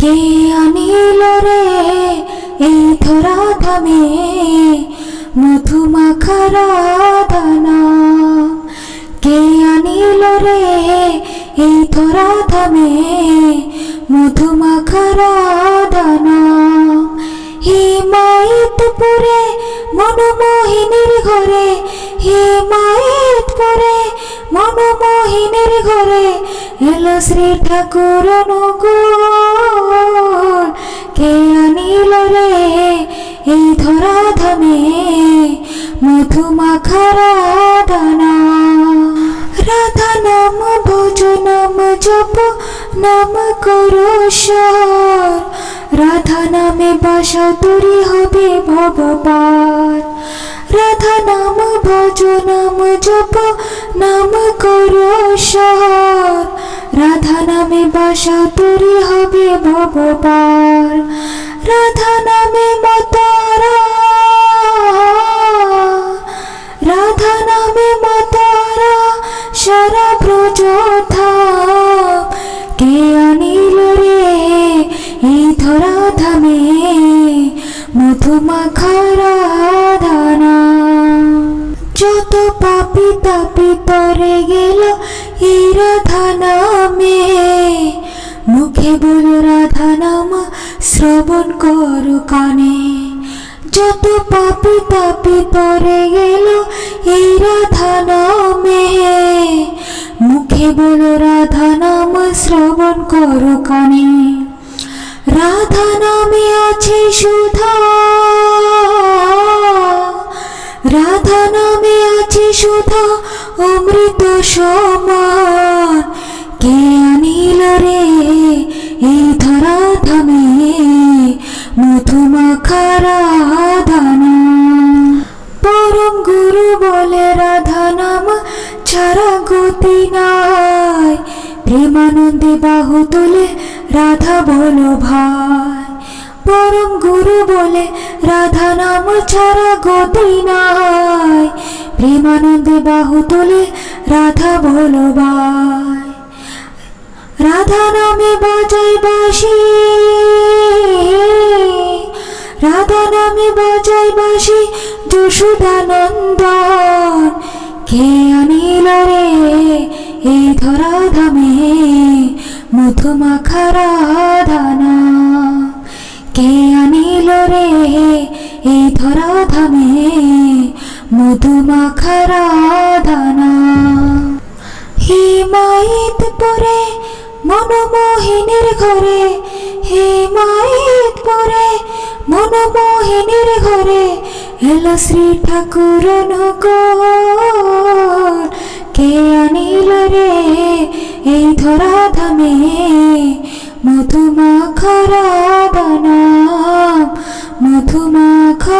কে আনিল রে এই ধরা ধামে মধুমাখার দানা? কে আনিল রে এই ধরা ধামে মধুমাখার দানা? হিমায়তপুরে মনমোহিনীর ঘরে, হিমায়তপুরে মনমোহিনীর ঘরে এলো শ্রী ঠাকুর অনুকূল। কে আনিল রে এই ধরা ধামে মধুমাখার দানা? রাধা নাম ভজ নাম জপ নাম করো সর, রাধা নামে বাসা তরি হবে ভব পার। রাধা নাম ভজ নাম জপ নাম করো সর, রাধা নামে বাসা তরি হবে ভব পার। রাধা নামে মতারা, রাধা নামে মতারা সারা ব্রজ ধাম। কে আনিল রে এই ধরা ধামে মধুমাখার দানা? যত পাপি তাপি তরে গেল এই রাধা নামে, মুখে বল রাধা নাম শ্রবণ কর কানে। যত পাপি তাপি তরে গেল এই রাধা নামে, মুখে বল রাধা নাম শ্রবণ কর কানে। রাধা নামে আছে সুধা, রাধা নামে আছে সুধা অমৃত সমান। কে আনিল রে এই ধরা ধামে মধুমাখার দানা? পরম গুরু বলে রাধা নাম ছাড়া গতি নাই, প্রেমানন্দে বাহু তুলে রাধা বলো ভাই। পরম গুরু বলে রাধা নাম ছাড়া গতি নাই, প্রেমানন্দে বাহু তুলে রাধা বলো ভাই। রাধা নামে বাজাই বাঁশি, রাধা নামে বাজাই বাঁশি যশোদানন্দন। কে আনিল রে এই ধরা ধামে মধুমাখার দানা? কে আনিল রে এই ধরা ধামে মধুমাখার দানা? হিমায়তপুরে মনমোহিনীর ঘরে, হিমায়তপুরে মনমোহিনীর ঘরে এলো শ্রী ঠাকুর অনুকূল। কে আনিল রে এই ধরা ধামে মধুমাখার দানা? মধুমাখার